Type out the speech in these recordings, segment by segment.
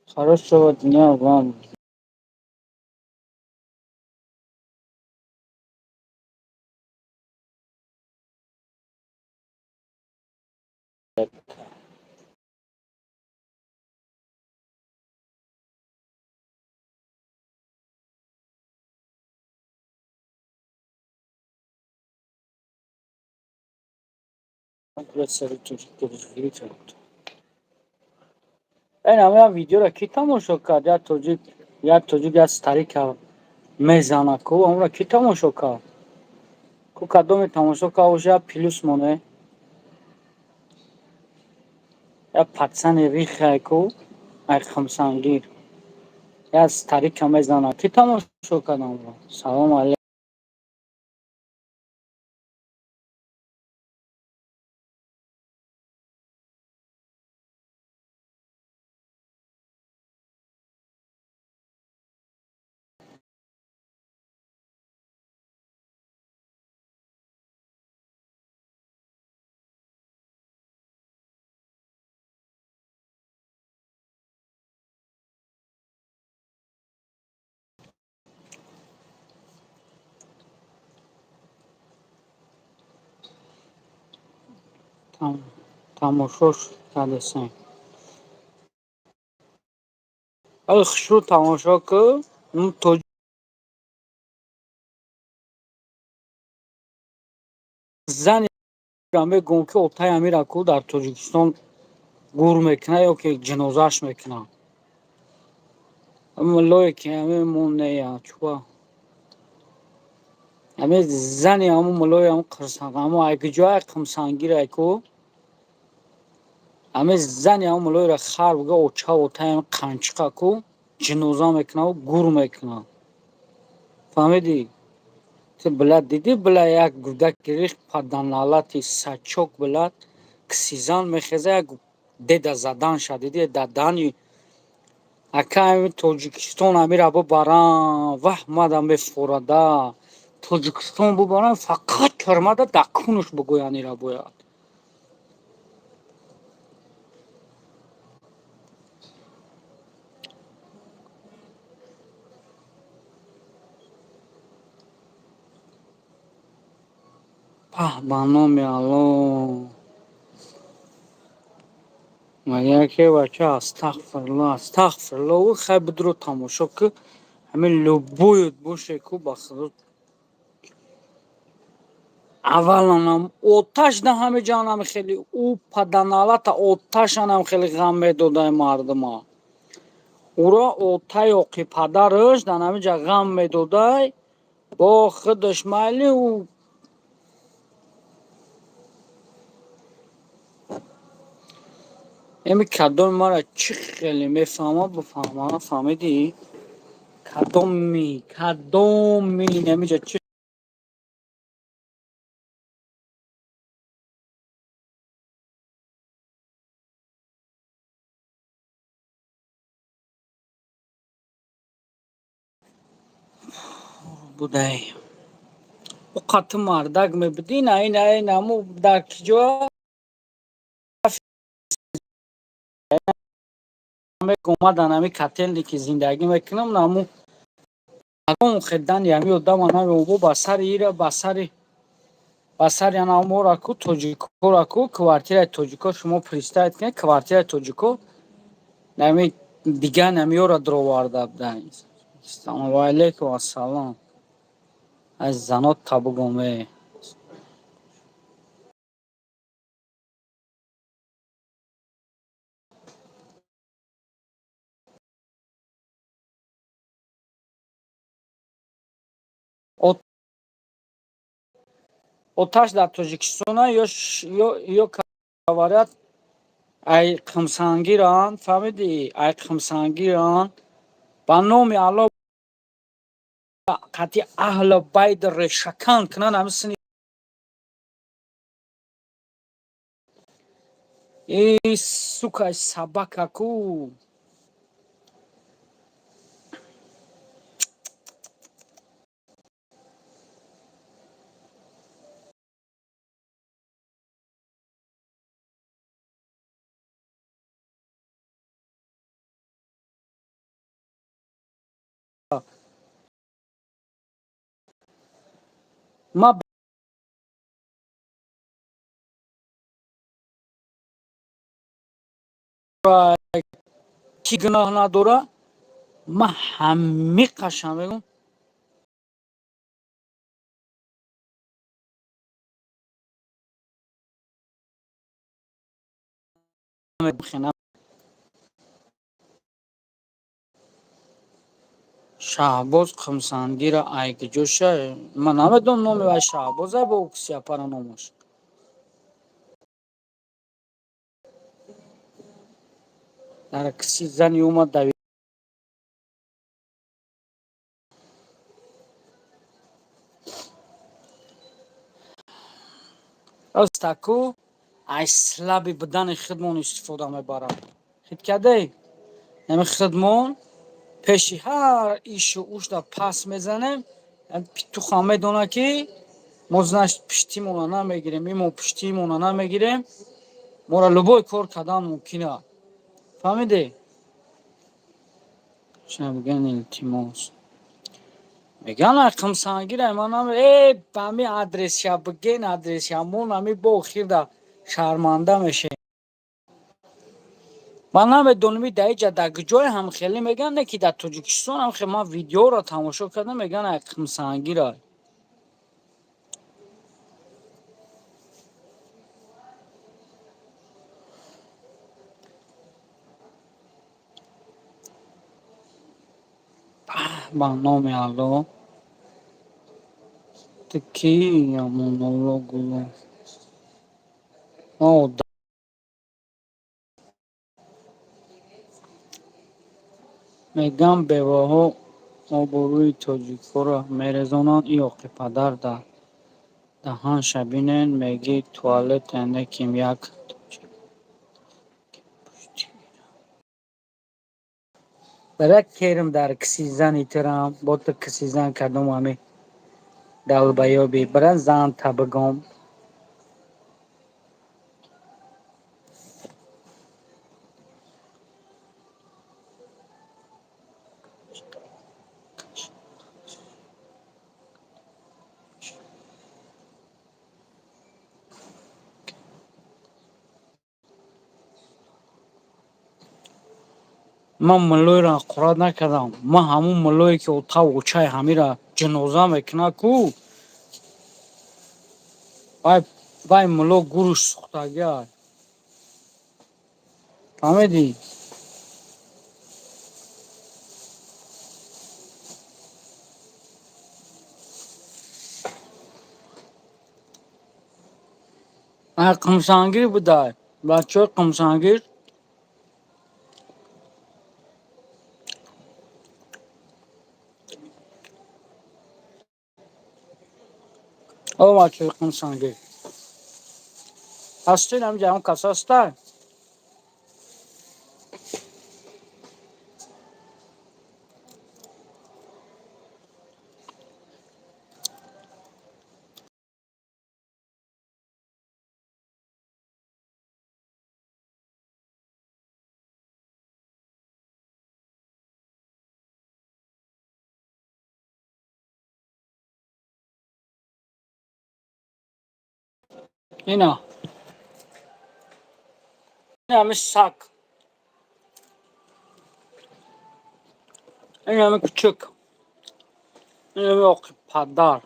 Хорошего дня вам. این همه ویدیو را کی تماشا کرد؟ یا توجیک یا ستاری که میزنه کو اون را کی تماشا کرد؟ کو کدوم تماشا کرد وش یا پلیس مونه یا پتسن ریخه کو ای خمسانگیر یا ستاری که میزنه کی تماشا کرد اون را؟ سلام علیکم. تماشاش کردسین ای خشو تماشا که اون توجیک زنی همه گون که ابتای امیر اکو در توجیکستان گور میکنه یا که جنازش میکنه اما لای که همه مونه یا چوبا همه زنی همه ملای همه قرصان همه ایک جای قمسانگیر ایکو همه زنی همه ملای را خار بگه اوچه اوتای همه قنچقه کو جنازه میکنه و گور میکنه فهمیدی؟ تو بلد دیدی بلا یک گودک ریخ پدنالتی سچوک بلد که سیزان میخیزه یک دیده زدن شد دیدی ددانی اکا همین توجیکستان امیر ابو باران وح مادم بفورده توجیکستان بو باران فقط کرمده دکونش بگوینی را باید بنام الله مگر که بچه استغفرالله او خیلی بدرو تماشا که همین لبوید باشه که بخدا اولا هم اوتش ده همه جانم خیلی او پدنالت اوتش هم خیلی غم میدوده مردم ها او را اوتای اوقی پدرش ده همه جا غم میدوده با خودش مالی او امی کدوم مرا چی خیلی میفهمه بفهمه فهمیدی؟ کدومی نمی جا چی بوده او قط مردک میبدی نه این همو در کجا همه اومدن همه کتلی که زندگی میکنم نمو اون خدان یمی ادام انا رو بسر ایره بسر яна мора ку тоҷикора ку квартираи тоҷико шумо пристаид ки квартираи тоҷико нами дига намиёра дроварда будан салому алейкум ассалом аз занот табугоме оташ дар тоҷикистона ё каварят айқимсангиранд фаҳмидӣ айқимсангиранд ба номи алло қати аҳли байт решакан кунанд ҳамисини сукаи сабака ку ما کی گناه نداره. ما همه قشنگ میگم میخونم. شهباز خمسنگی را ایک جوشه من نمیدونم نامی و شهباز با کسی پرانومش در کسی زنی اومد دوید از تکو اصلا بدن خدمون استفاده میبرم خید کده نمی خدمون پیشی هر ایش و اوش دا پس میزنیم تو خامه دونه که مزنش پشتیمون رو نمیگیریم ایمون پشتیمون رو نمیگیریم ما را لبای کار کردن ممکنه فهمیدی؟ چه بگن التماس میگن رقم سنگیره من هم ای بمی آدرس یا بگین آدرس یا مون همی با خیر در شرمنده میشه من هم دونمی دایجا در جای هم خیلی میگن نه که در تاجیکستان هم خیلی من ویدیو را تماشا کردم میگن رقم سنگیره با نام الله تکی یا مونولوگو آه میگم بیوه ها آبروی تاجیکو را میرزانند یا که پدر در دهان شبینین میگی توالت اینه کیم یک برای کرم در کسی زن ایترم با تو کسی زن کردم همی دل بیابی برای زن تبگم من ملوی را قرار نکردم من همون ملوی که اتاق و چای همی را جنازه میکنه کو وای ملو گروش سختگی های فهمیدی؟ قمسانگیر بوده بچه قمسانگیر او بچه قمسانگیر هستین هم جمع کس هسته اینا این همه سک این همه کچک این همه آقی پدر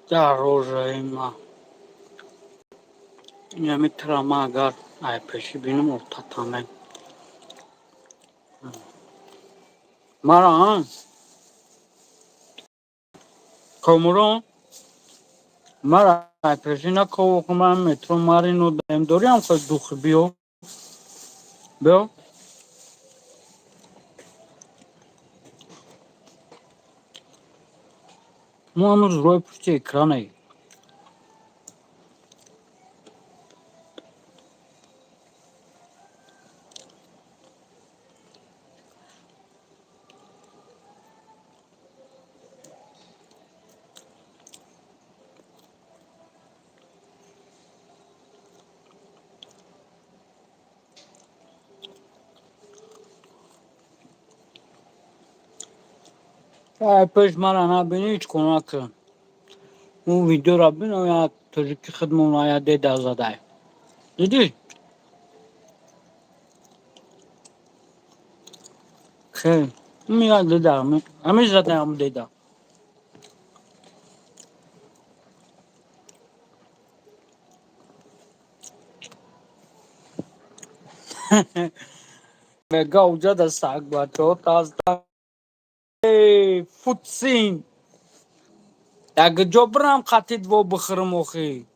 در روز ایما این همه ترامه اگر ای پیشی بینم ارتطانه مرا هم کاموران مرا ای پیشی نکو که من مترو مارینو دایم داری هم که دوخ بیو بیو ما هنوز روی پشت اکرانه پیش من نبینی هیچ کنه کن اون ویدیو را بین و یا توجیکی خدمون آیا دیده زده دیدی؟ خیلی میاد دیده همین زده هم دیده بگا اوجا ده ساک بچه ها تازده فوتسین اگه جا برم قطید و بخرم اخی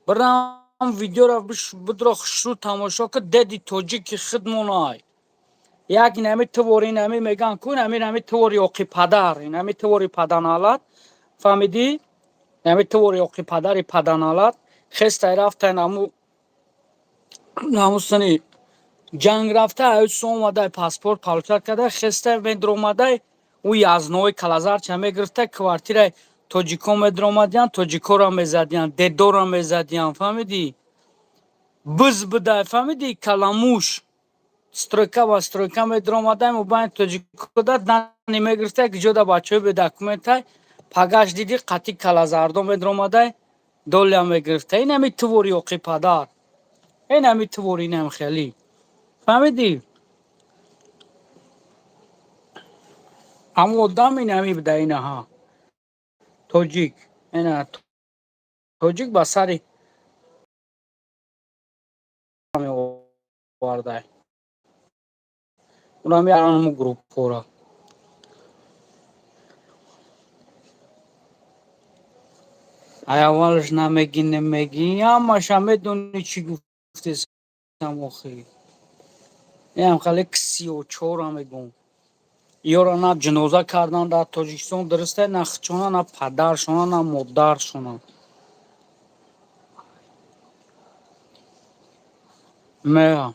برم ویدیو را بدرخ شروع تماشا که دیدی توجیکی خدمون آی یک نمی توری نمی میگن کن نمی توری اقی پدر نمی توری پدنالت فهمیدی؟ نمی توری اقی پدری پدنالت خسته رفته نمو سنی جنگ رفته اوچ اومده پاسپورت پالچت کرده خسته مدر اومده او یازنوی کلازار چه میگرفته کوارتیر توجیکو مدر اومدیان توجیکو را میزدیان دیدو را میزدیان فهمیدی؟ بز بده فهمیدی کلاموش стройка ва стройка медромадаем у байн тоҷикода дани мегирифта ки ҷода бачаҳои бедокументай пагаш диди қати калазардо медромадай долям мегирифта инами тувори оқи падар инами тувори инам хелӣ фаҳмидӣ ҳама одам инами буда инаҳа тоҷик ина тоҷик ба сари мевардай унами арану группора ай аввалаш намегӣ намегӣ ҳамаша медони чӣ гуфтесам охӣ ям хеле кисиочора мегӯм ёро на ҷиноза кардан дар тоҷикистон дурусте на хичона на падаршона на модаршона меа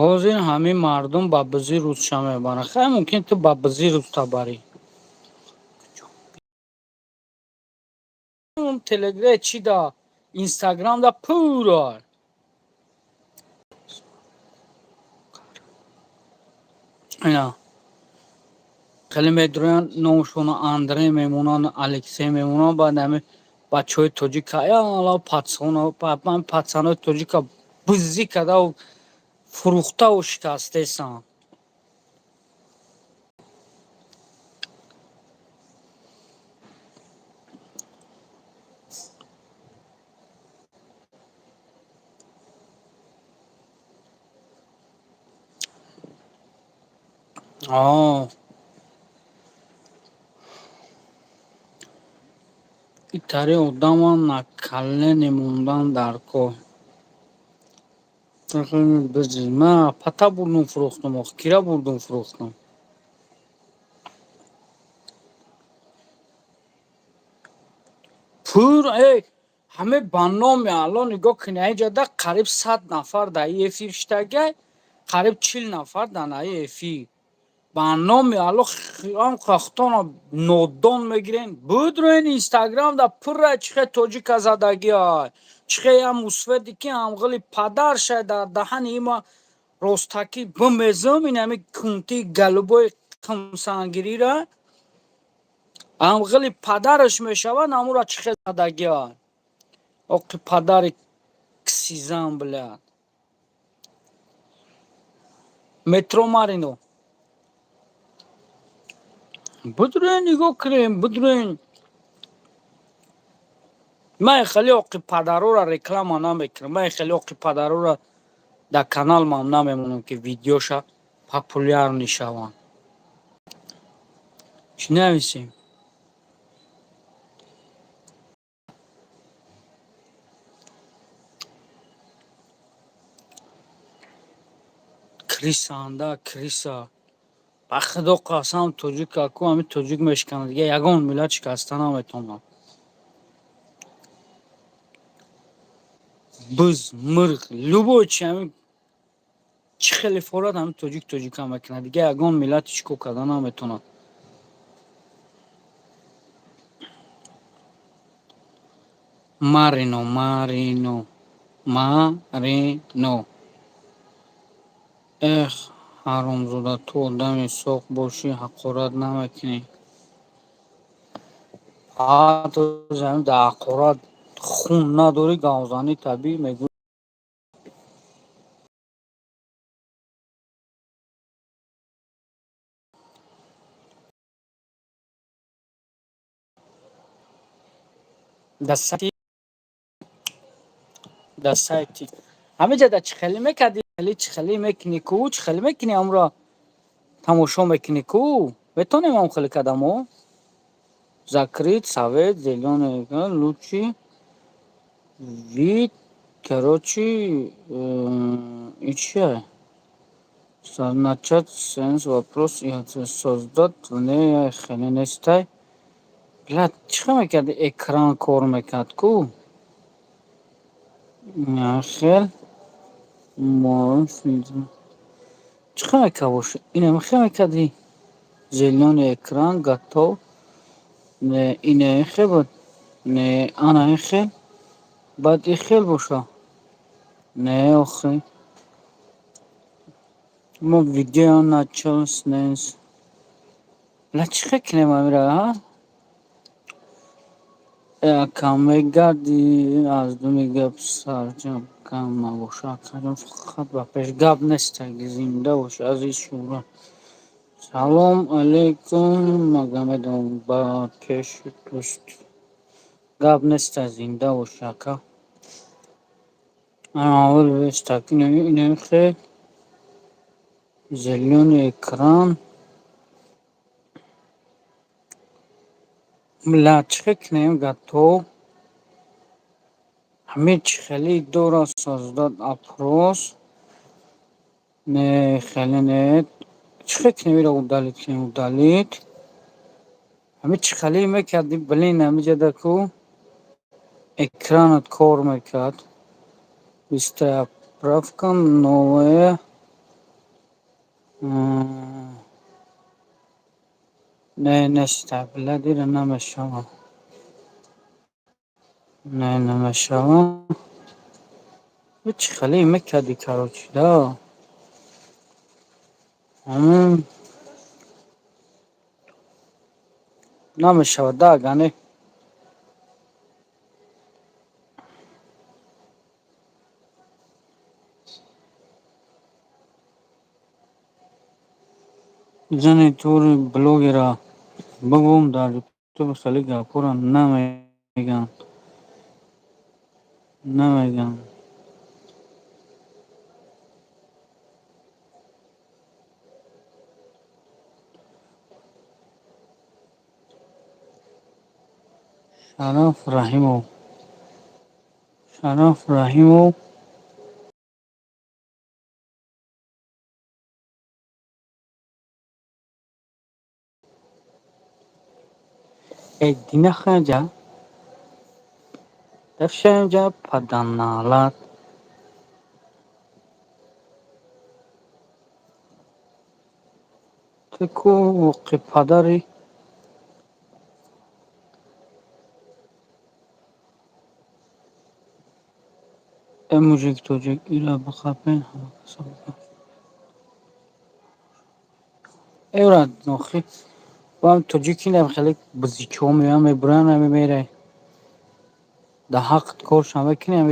ҳозир ҳамин мардум ба бизӣ рӯзша мебаранд хеле мумкин ту ба бизӣ рӯзта барӣ телегра чи да инстаграм да пура ина хеле медуранд номшона андрей мемонанд алексей мемонанд баъд ҳами бачаҳои тоҷика яла пацанои тоҷика бузӣ кардау фурӯхтаву шикастесанд итари одамам накалле немондан дар кор ма пата бурдум фурӯхтам ох кира бурдум фурӯхтам пур ҳамаи ба номи алло нигоҳ кунӣ инҷода қариб 100 нафар дар ин эфир штагай қариб 40 нафар дар наи эфир ба номи алло хохтона нодон мегирен будроин инстаграм да пурра чихе тоҷика задагиай чихе я мусведи ки амғили падарша дар даҳани има ростакӣ бимезум инами кунтии галубои қимсангирира амғили падараш мешавад амура чихе задагиай оқи падари кисизан бляд метро марино будроин нигоҳ кунем будроин ман хеле оқи падарора реклама намекунам ман хеле оқи падарора дар канал ман намемонам ки видеоша популярни шаванд чӣ нависем крисаанда криса ба худо қасам тоҷик аку ҳамин тоҷик мешиканад дига ягон миллат шикаста наметавонад Biz, mırg, любой чами чӣ хеле форад ҳам тоҷикам мекунад. Дига ягон миллати чӣ кор карда наметавонад. Марино, марино, марино. Эх, ҳаромзода, ту одами соғ бошӣ, ҳақорат намекунӣ. ҳатто ҷамъи дар ҳақорат хун надорӣ, гавзанӣ табиӣ мегӯ. Дасайти ҳамиҷада чӣ хеле мекарди? Чӣ хеле мекунӣ ку? Чӣ хеле мекунӣ амро тамошо мекунӣ ку? Метавонем ҳам хеле кадамо? Закрит, совет, зелёный, лучи, вид, короче, и чия? Начать сеанс вопрос и ответ. Создать не хеле нестай. Блядь, чиқар мекарди? Экран кор мекард ку? Хел чиқар мекард боша? Ина хел мекарди? Зелёный экран готов. Не, ина хел буд. Не, ана хел. Баъд и хел боша. Не, охи. Мо видео начал снес. Блядь, чиқар кунем амира, а? Кам мегарди, аз ду мегап сарҷам кам набоша. Фақат ба пеш гап нест, зинда боша азиз шура. Салом алейкум, Магомедом ба пеши дӯст. Гап нест, зинда боша ака. Аввал вестак ина хел. Зелёный экран. Блядь, чиқар кунем? Готов. Ҳамин чӣ хеле дорад создат опрос. Не, хеле нет. Чиқар кунем иро удалит кунем? Удалит. Ҳамин чӣ хеле мекарди? Блин, ҳамиҷада ку экранат кор мекард. Быстрая отправка, новая. Не, неста. Блядь, иро намешавам. Не, намешавам. Чӣ хеле мекарди, короче, да? Намешавад, да, агане. Зани тури блогера бигӯм дар ютуб хеле гапҳоро намегӯянд. Шараф Раҳимов эдинахаҷа дафшаҷа паданалат. Ту ку воқеъ падари мужик тоҷик ира бихапен еврад нохи вам тоҷикинам хеле бизичо мебуран мемере да ҳақт коршам мекунем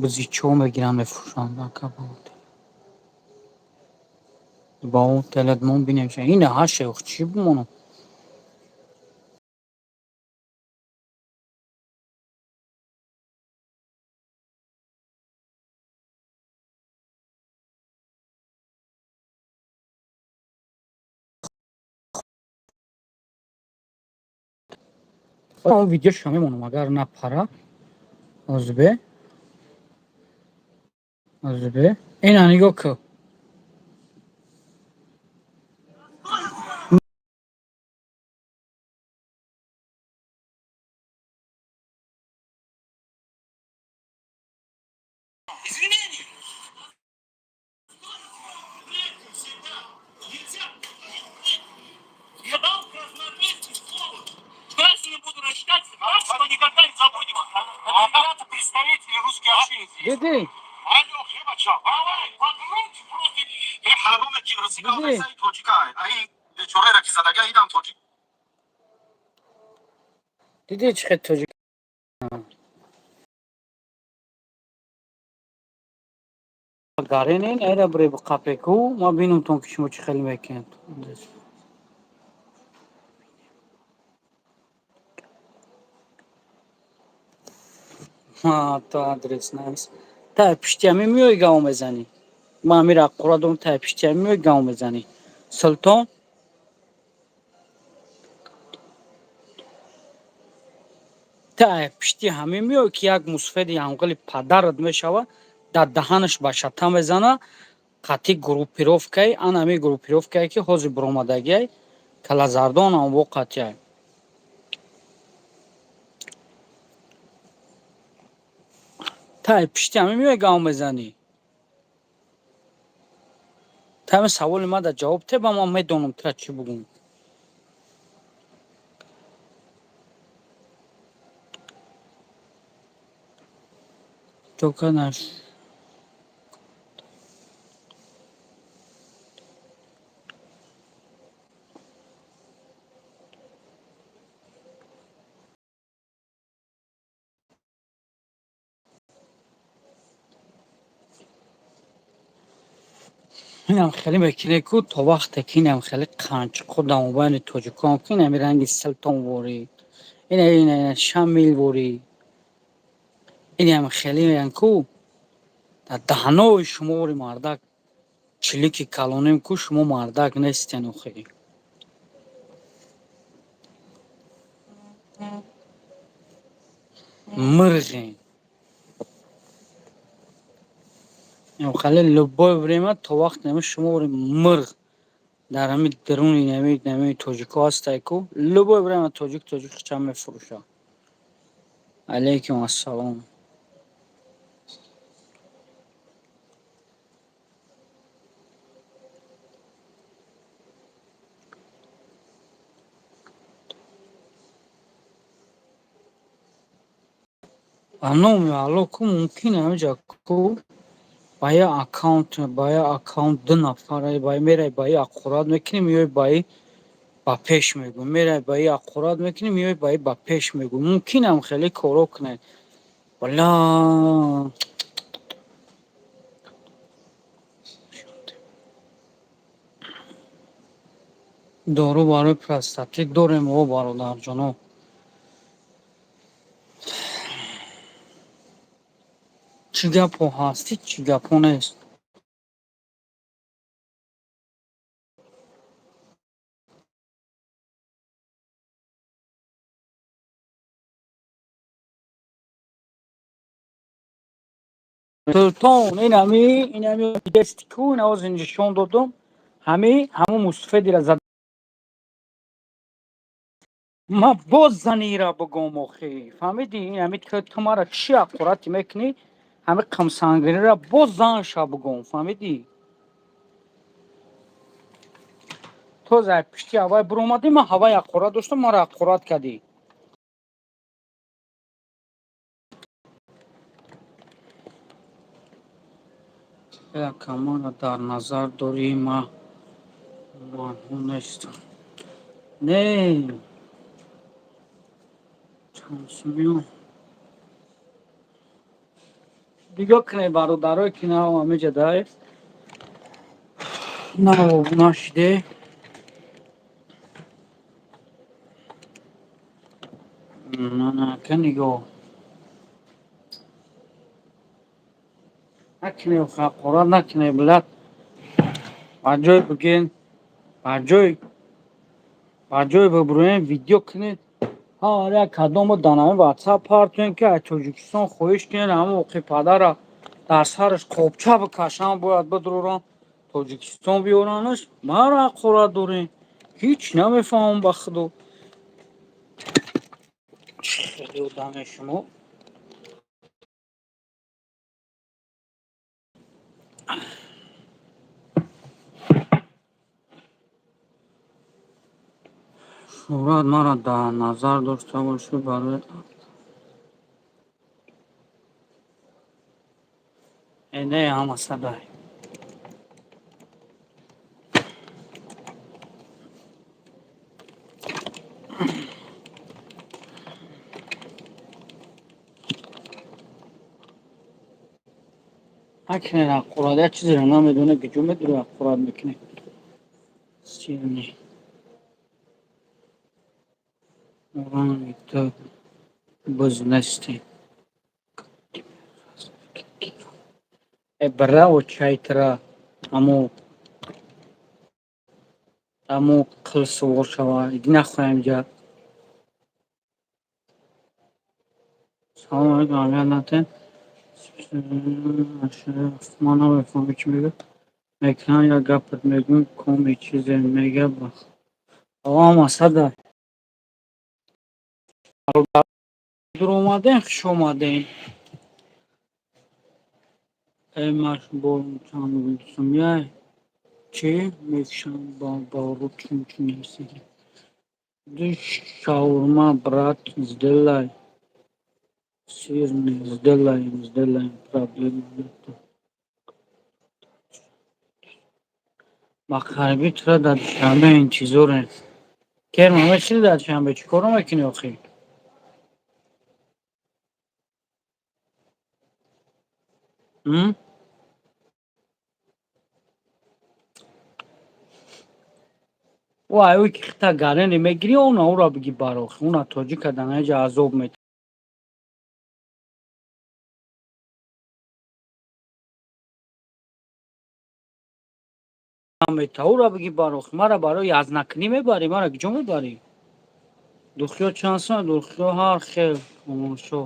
бизичо мегиран мефурӯшанд ба он теледмон бинемша ина ҳашех чӣ бимонам. он видеоша мемонам агар напара озбе ина нигоҳ кӯ. دیدی؟ دیدی چقدر تاجیک گارینین ایرا بری بقاپکو ما بینم تون که شما چه خیلی میکنید. ها تو آدرس نیست. تا پشتی همی میای گاو میزنی. ما میرا قرادم تا پشتی همی میای گاو میزنی. سلطان تا پشتی همی میای که یک مسفید انقلی پدرت میشوه در دهانش باشتا میزنه قطعی گروپیروفکای آن همی گروپیروفکای که حوض برامدگی کلازاردون هم و قطعی تا پشتی همی میای گاو میزنی. تا همین سوال ما در جواب ته با ما میدونم تا چی بگم. تو کنش اینم خیلی بکنه که تا وقت که اینم خیلی قنچ خودم و باین توجکان که اینم رنگ سلطان بوری اینه شمیل بوری اینم خیلی میگن که در دهنوی شما بوری مردک چلیکی کلانیم که شما مردک نیستین خیلی مرغین اینم خیلی لبای بریمه تا وقت نمی شما بوری مرغ در همین درونی نمی توجکا هسته که لبای بریمه توجک چم میفروشه. علیکم السلام. انو میالو که ممکنه همجا که با یا اکاونت دو نفره با میره با یا اقورات میکنی میای با پیش میگو میره با یا اقورات میکنی میای با پیش میگو ممکنه هم خیلی کارو کنه والا دارو برای پراستاتیت داریم و برادر جانو چی گپو هستی چی گپو نیست. سلطان این همی دستی که این از اینجا دادم همه مستفیدی را زد ما باز زنی را بگم آخی فهمیدی این همه که تو مرا چی اقوراتی میکنی همه کمسانگری را باز زنش را بگم فهمیدی تو زای پشتی هوای برومدی ما هوای اقورات داشتم ما را اقورات کردی. یا کمان در نظر داری ما نیستم نه چانسمیو دیگه کنه برادرای که نه همه جدای نه بابونا شده نه کنیگو نکنه اقورات نکنه بلد بجای بگین بجای ببروین ویدیو کنید ها آره کدام دانه واتساپ پارتون که از توجیکستان خویش کنید همه اوقی پدر در سرش خوبچه بکشن باید بدرورن توجیکستان بیارنش مرا قرار دارین هیچ نمیفهم بخدو خیلی دانه شما мурод маро дар назар дошта бошӣ барои эне ҳама садай акне аққурад як чизеро намедоне гиҷо медуре аққурад мекуне сирни уранито бизнести браво чайтра аммо қил сувор шава иди нахоҳем ҷа салом алейкум амиятнате ман намефаҳмам чӣ мегӯяд мекунам як гапат мегӯм коми чизе мега ама сада дур омадем хуш омадем эмаш болчам яй чӣ мекушам бару чунчун рисиди ду шаурма брат сделай сырный сделаем проблема нету ба қарибӣ тура дар душанбе интизорем керма мешини дар душанбе чӣ коро мекунӣ охир вай ӯй ки хита гарени мегирӣ она ӯро биги барохи уна тоҷика данаҷа азоб мета ӯро биги барохи мара барои язнакунӣ мебарӣ мара киҷо мебарӣ духиё чанд сом духиё ҳар хел тамошо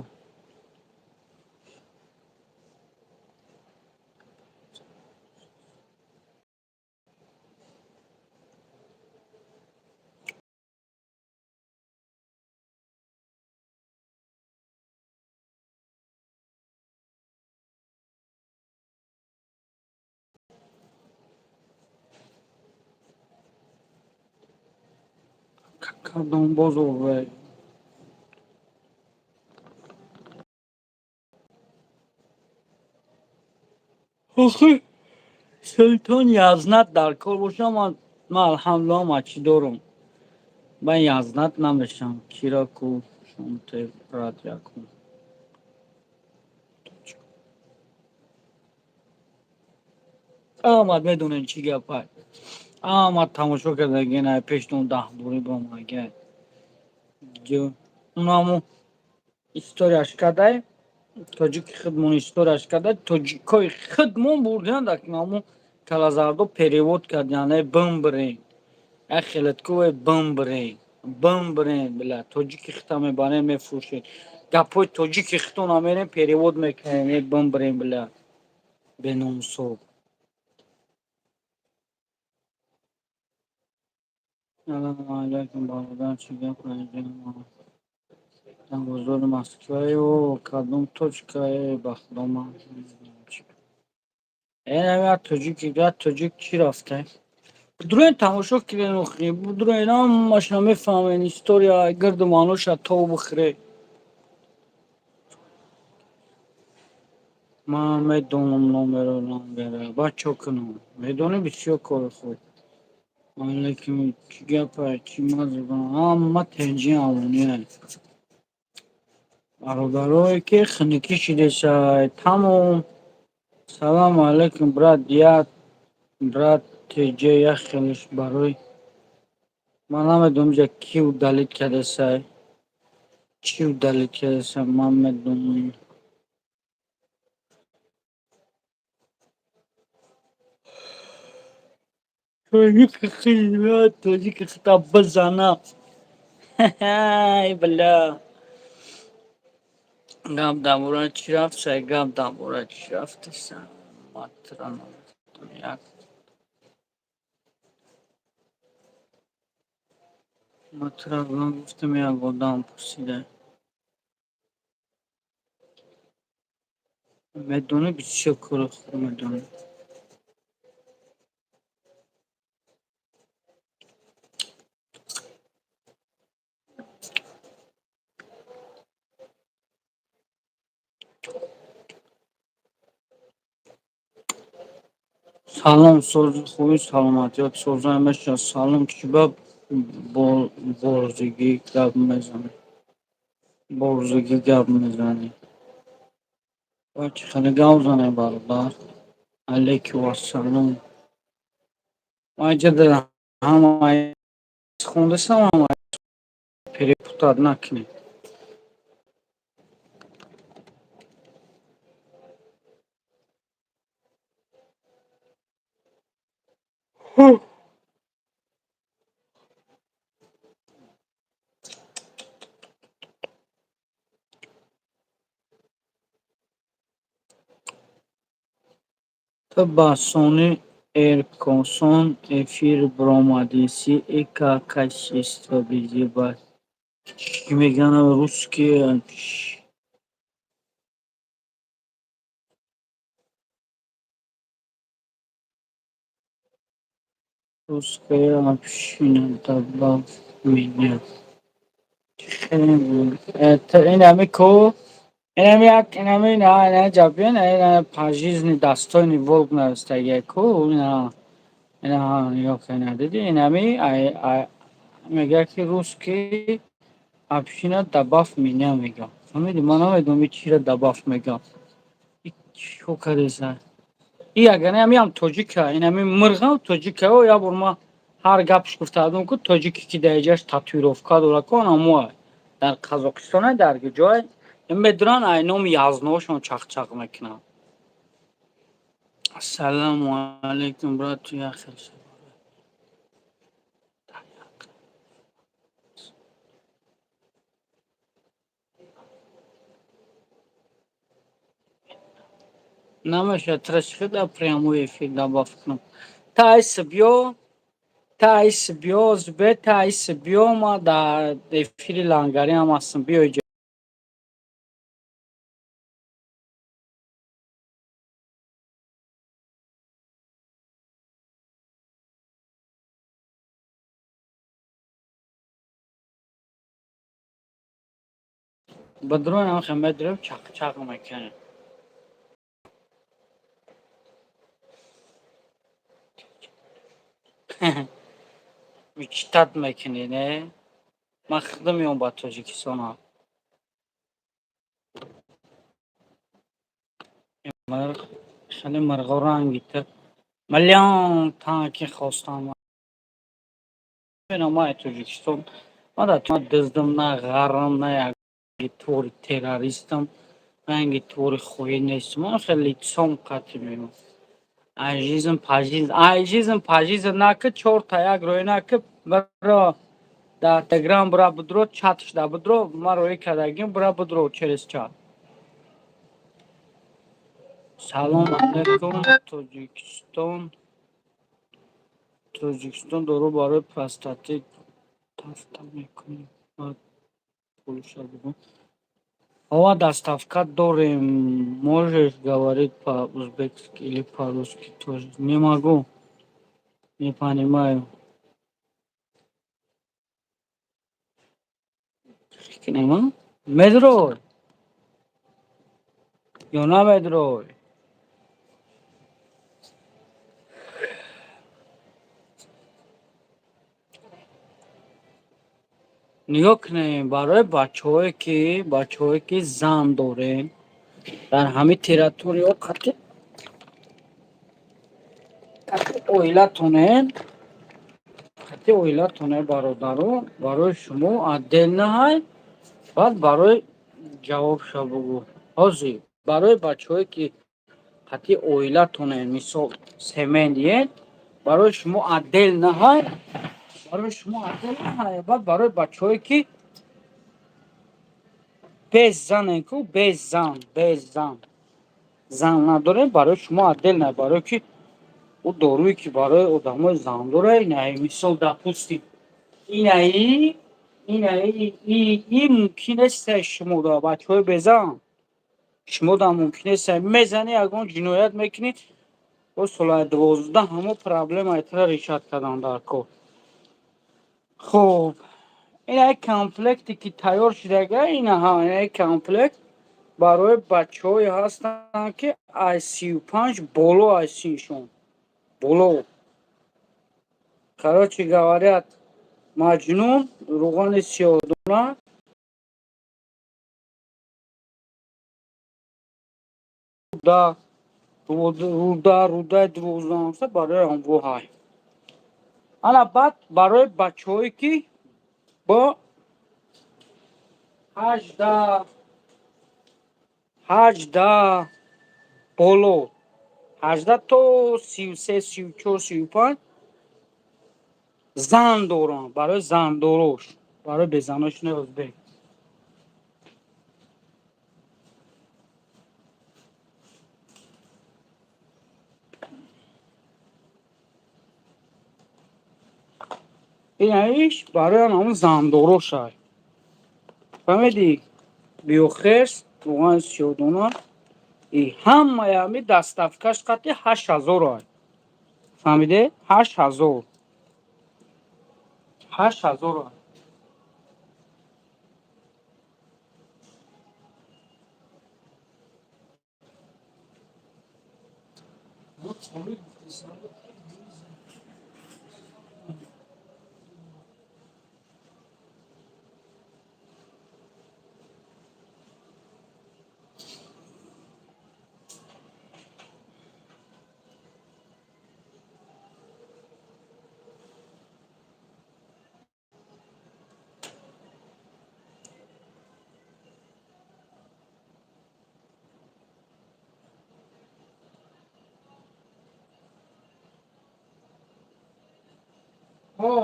кардонбоз овай охи султон язнат дар кор бошам ман алҳамдулилла мачи дорам ба язнат намешам кираку шонте брат якум аҳмад медонем чӣ гапай аҳмад тамошо кардагина пешдон 10 бори ба магай унамо историяш кадай тоҷики худмон историяш кадай тоҷикои худмон бурдиан дакнамо калазардо перевод кардиане бымбрен яхелеткове бымбрен бля тоҷики хита мебарем мефурӯшед гапҳои тоҷики хитона мерем перевод мекунем бымбрен бля беномусоб салому алейкум бародар чӣ гапай дар бозори москваё кадом точка бахудо ман як тоҷик чӣ рафтем дурен тамошо кирен охи дурен ҳамаша мефаҳмен история гирду мануша то бихӯре ман медонам номеро бачо кунам медонӣ бисёр кори хуб алейкум чӣ гапай чӣ мазза ҳама тенҷиам бародарое ки хунукӣ шидесай тамом салому алейкум брат як брат теҷе яхелаш барои ман намедонам ҷа ки удалит кардасай чӣ удалит кардасай ман медонам тоҷики хита бизанам бля гап дар бораи чӣ рафтсай гап дар бораи чӣ рафтисан матраб ман гуфтам як одам пурсида медонӣ бисёр кори хуб медонӣ салом сози хуби саломатият соза меша салом чиба борзигӣ гап мезанӣ борзигӣ гап мезанӣ бачи хеле гап зане бародар алейкум ассалом маҷа дара ҳамаи хондасам ҳамаи перепутат накунед то ба сони эркосон эфир бромадиси эка качество безиба чӣ мегӯям русский русская община добавь меня инами ко инами як инами на ҷабин пожизненный достойный волк навистагия ку ина ёк диди инами мегӯяд ки русский община добавь меня мегӯяд фаҳмидӣ ман намедонам чиро добавь мегӯяд чӣ кардеса и агар ҳам тоҷика инами мирғам тоҷика ябор ман ҳар гапш гуфтаам ку тоҷики ки дар эҷаш татуировка дорад ку онамоа дар Қазоқистон дар ҷой медуран ай номи язношон чақчақ мекунанд. Ассалому алейкум брат яхел намешад трошки прямой эфир добавь кунам таис биё зубе таис биё ма дар эфири лангари ҳам ҳастам биё иҷо бадрои нахе медрем чақчақ мекунем мечтат мекунӣ не ман худам меом ба Тоҷикистон хеле мирғо рангита миллион танки хостам май Тоҷикистон ман дыздам на ғарам на як твори террористам на як твори хоӣ нестам ман хеле лицом қатӣ меём ажизм пажизм нака чорта як роҳи нака баро дар телеграм бура будро чатш да будро ма роҳӣ кардагим бура будро через чат салом алейкум тоҷикистон дору барои простатит тафта мекунем ова доставка дорем можешь говорить по-узбекски или по-русски тоже не могу не понимаю медрой ё намедрой нигоҳ кунем барои бачаҳое ки зан дорем дар ҳамин территорияҳо қати оилатонем бародарон барои шумо отдельнаҳай баъд барои ҷавобша бугӯ ҳозир барои бачаҳое ки қати оилатонем мисол семейниед барои шумо отдельнаҳай баъд барои бачаҳое ки без занем ку без зан зан надорем барои шумо отдельнаҳай барое ки ӯ доруе ки барои одамои зандора инаи мисол допустим инаи мумкин нест шумо да бачаҳои безан шумо да мумкин нест мезанӣ ягон ҷиноят мекунӣ бо соли 12 ҳамон проблемаитро решат кардан дар кор хуб ин як комплекте ки тайёр шудага инаҳа ин як комплект барои бачаҳое ҳастанд ки аз 35 боло аз синшон боло. Короче говорят, маҷнун рӯғани сиёҳдона рӯдаи 12 барои онҳо ҳай. ана баъд барои бачаҳое ки бо 18 боло 18 то 33 34 35 зан доранд. Барои зандорош, барои безаношини ӯзбек. Инаш барои ҳамун зандорошай. Фаҳмидӣ? Биохерс рӯғани сиёҳдона и ҳамаи ҳами дастафкаш қати 8000 ай. Фаҳмиде? 8000 ай.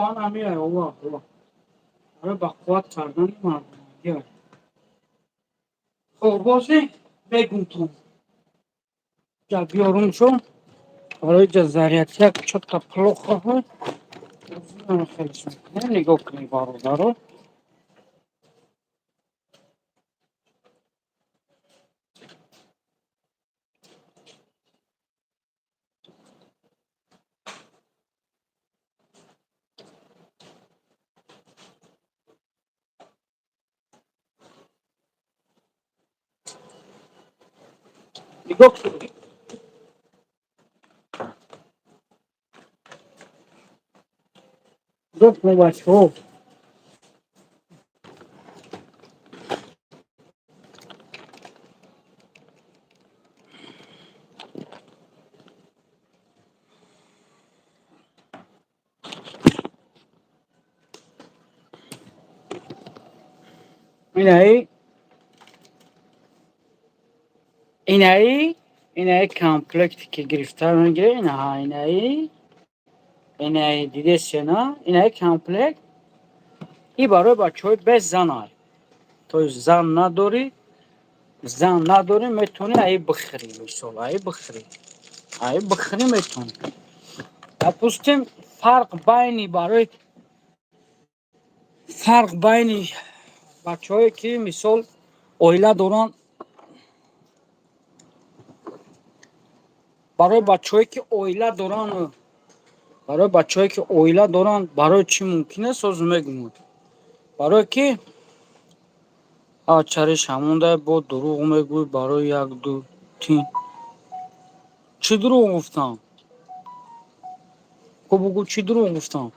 ан ҳамин ай ова барои ба қувват кардани мардумагӣ ай. Хоб бошӣ бегум ту ҷа биёрум шо барои ҷа зарядка чота плохо нигоҳ кунӣ бародаро. нигоҳ кунӣ бачаҳо. Инаи комплекте ки гирифта мегирӣ. Инаи дидеси на инаи комплект и барои бачаҳои без зан ай. То зан надорӣ метавонӣ аи бихӯрӣ. Мисол аи бихӯрӣ метавонӣ. Допустим фарқ байни бачаҳое ки мисол оила доранд. Барои бачаҳое ки оила доранд барои чӣ мумкин аст ҳозир мегӯям. Барое ки чариш ҳамондай бо дурӯғ мегӯй барои як ду тин. Чӣ дурӯғ гуфтам? Ку бугӯ чӣ дурӯғ гуфтам?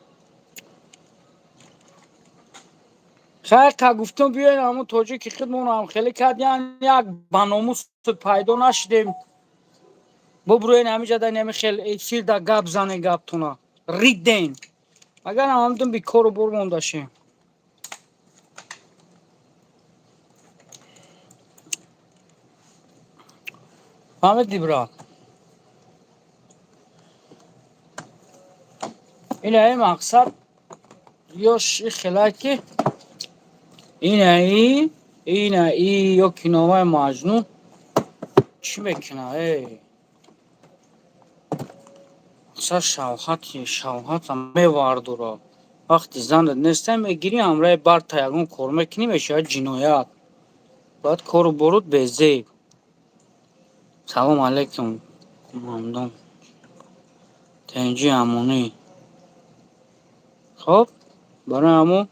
Хайр ка гуфтам биёен ҳамун тоҷики худмонро ҳамхелӣ кардем, як ба номус пайдо нашудем. Бубурӯен ҳамиҷа дар нами хел эфир да гап занем гаптона. Риден. Агар ҳамдум бикору бор мондашем. Фаҳмидӣ брат? инаи мақсад ёш хелай ки инаи ё киноваи маҷнун чӣ мекуна мақсад шавҳата мевардора. Вақти занат нестан мегирӣ ҳамраҳи барта ягон кор мекунӣ мешавад ҷиноят. Бояд кору борут безеб. Салом алейкум кумандон. Тенҷи амонӣ. Хоб барои ҳамон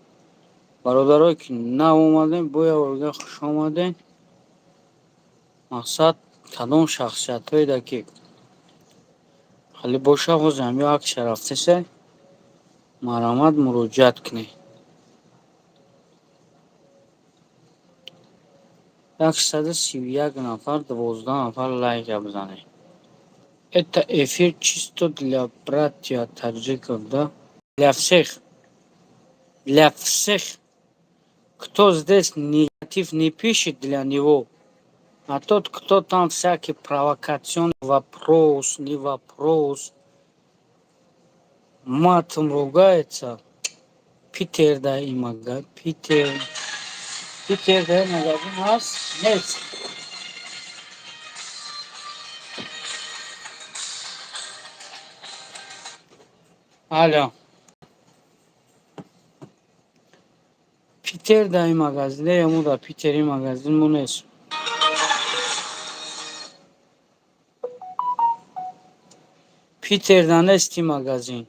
бародарое ки нав омадем боя орга хуш омадем. мақсад кадом шахсиятҳоеда ки хали боша ҳозам ё акша рафтасе марамад муроҷиат кунӣ. 131 нафар 12 нафар лайка бизанед. Это эфир чисто для братья таджиков, да? Для всех. Для всех. Кто здесь негатив не пишет для него, а тот, кто там всякий провокационный вопрос, не вопрос, матом ругается, Питер, да, и магазин. Питер, да, магазин у нас нет. Алло. Питер, да, и магазин. Ему да, Питер, и магазин у нас. Питер, да, есть и магазин.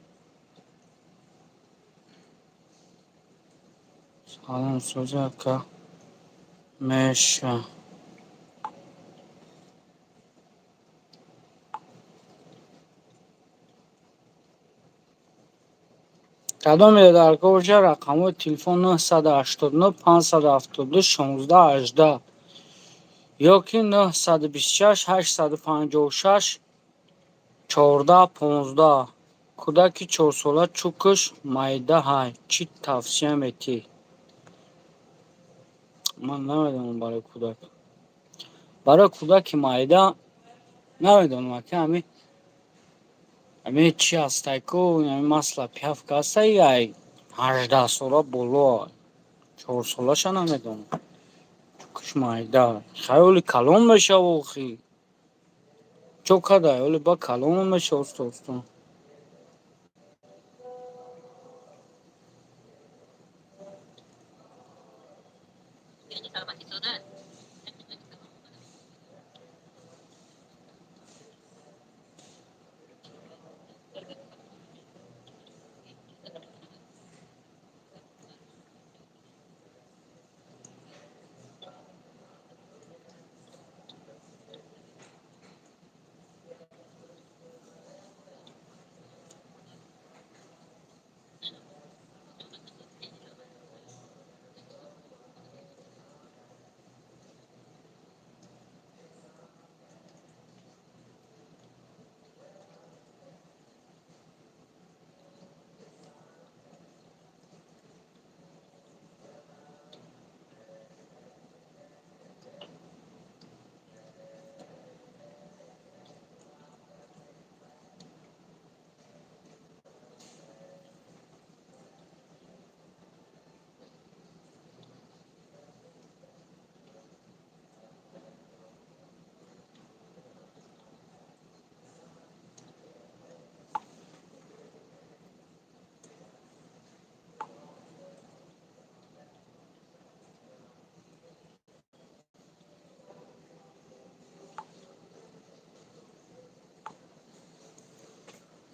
Салам, Сузака. Меша. кадом даргоҳ рақамҳои телефон 989 572 16 18 ёки 926 856 14 15. кӯдаки 4сола чукуш майда ҳай чӣ тавсия метӣ? ман намедонам барои кӯдаки майда намедонам ака ҳамин чӣ ҳастайку ҳамин масла пиявка ҳастай ай 18 сола боло 4 солаша намедонам чукуш майда хаёли калон мешава охи чо кадай оли ба калон мешава устостон.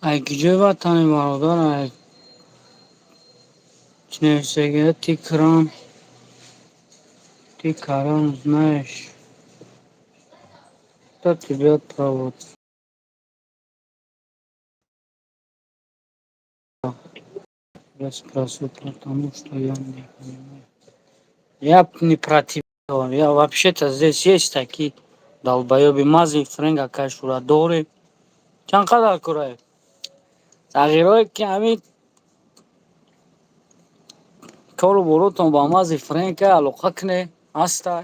ай гиҷои ватани бародар ай чневсеге ти карам знаешь кто тебя проводит я спрошу потому что я не понимаю. Я не про тебя, я вообще-то здесь есть такие долбоёби мази френга кашура дори чанд қадар курай тағйирое ки ҳамин кору боротон ба мази френка алоқа кне ҳастай.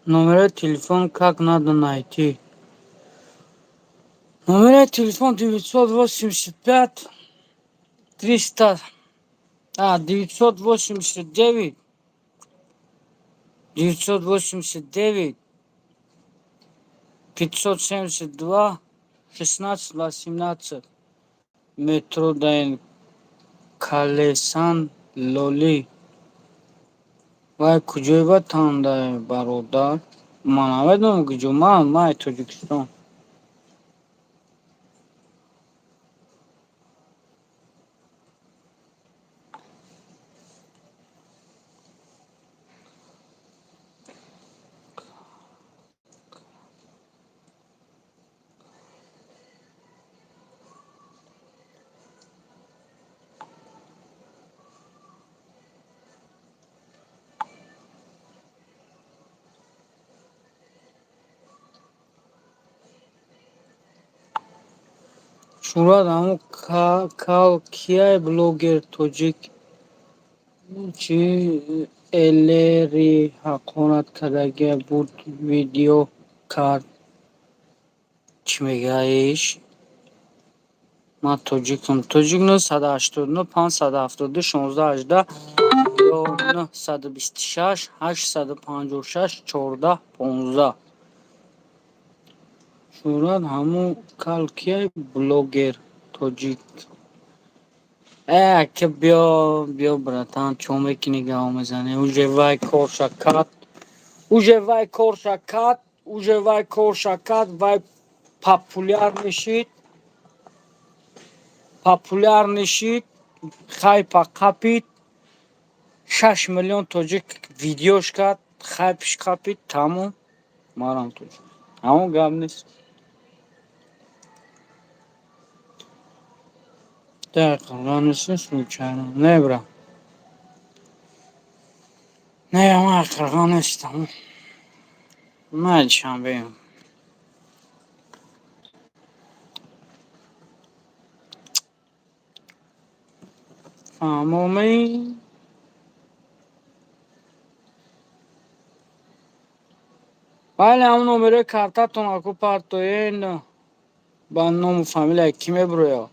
Номер телефон как надо найти? Номер телефон 985 300, 989 989 572 16 18. Метро Дайн Калесан Лоли. Вай куҷои ба танда бародар? Ман намедонам куҷо. Ман Тоҷикистон. Шурад ҳамун калкияи блогер тоҷик чи элери ҳақонат кардагия буд видео кард. Чӣ мегаиш? Ман тоҷикам. Тоҷик 989 572 16 18 ё 926 856 14 15. Шурад ҳамун калкияи блогер тоҷик. Ака бё братан, чё мекунӣ гав мезанӣ? Уже вай кор шакад, вай популяр нишид, хайпа қапид, 6 миллион тоҷик видеош кад, хайпш қапид, тамом. Марам тоҷик. Ҳамон гап нест. Дақиқан случайно. Не бра. Не, ман қирған нестам. Майчам бем. Фаҳмоми? Вале ҳамун номерои картатон ако партоен ба ному фамилияи ки мебурояд?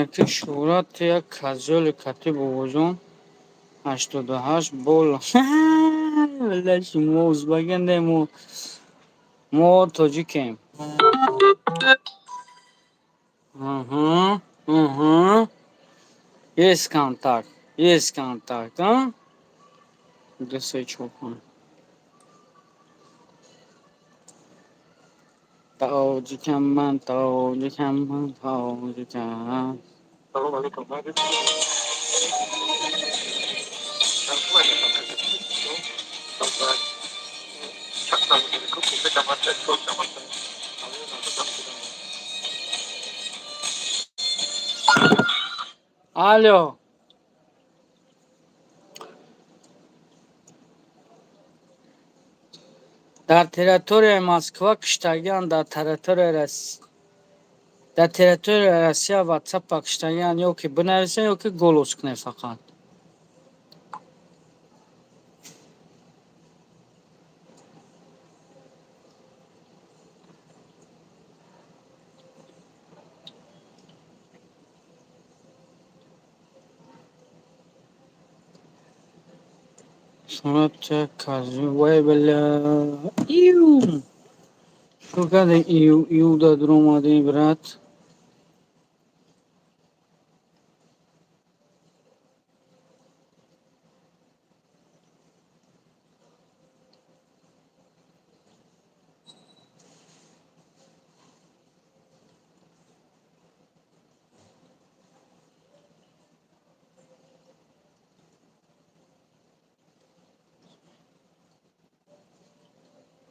Яке шӯҳрат як казёли кати бобоҷон 88 бола. Валла шумо узбекине, мо тоҷикем. Есть контакт, а? Десечокон. Тоҷикам ман. Салом алейкум. Алло. Дар территорияи Москва киштагианд, дар территорияи Россия WhatsApp киштагианд, ё ки бинависен, ё ки голос кунед фақат. Шунат кази вай бала. Шо каде иуда дромади брат?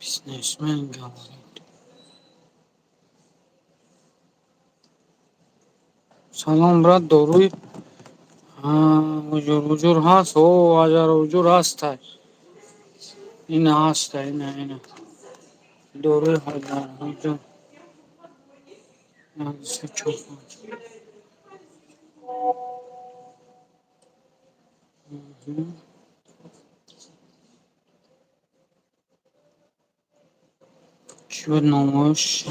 Бизнесмен говорит. Салом брат, доруй уҷур ҳаст? О, аҷар уҷур ҳастай. Ина ҳастай, ина. Доруй ҳаҷар уҷур. 93 45. چی بود نامش؟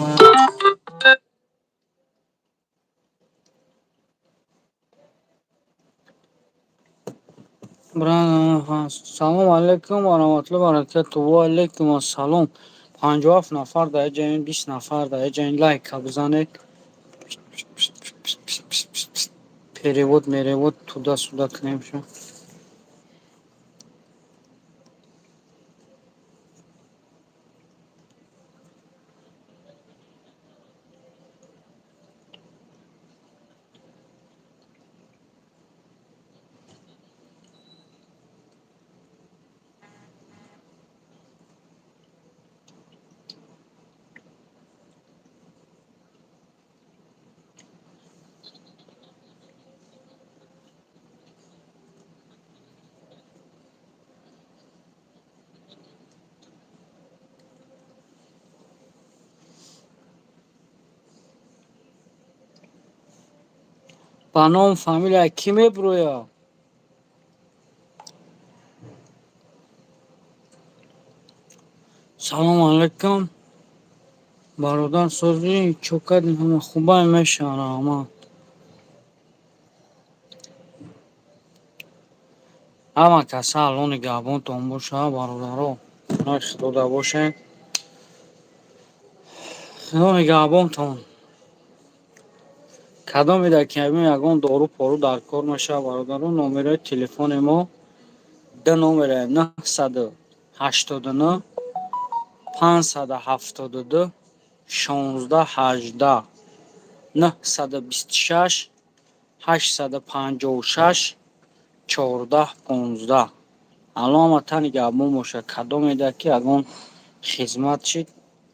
سلام علیکم و رحمت الله و برکاته. و علیکم السلام. 57 نفر در جای 20 نفر در جای لایک بزنید. перевод меревод туда-сюда کنیم شو. با نام فامیل کی میبرویا؟ سلام علیکم برادر سازی چوکت همه خوبه میشن اما همه کسا الان گابون تون باشه برادرو نشت داده باشه الان گابون تون کدام میده که همین یکان دارو پارو در کار میشه برادرو. نمره تلفن ما ده نمره 989 572 16 18 926 856 14 15. الان تانی گابون باشه کدام میده که اگون خدمت شید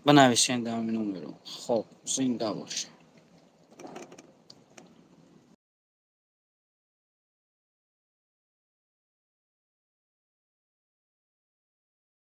بنویسین در این نمره. خب زنده باشه.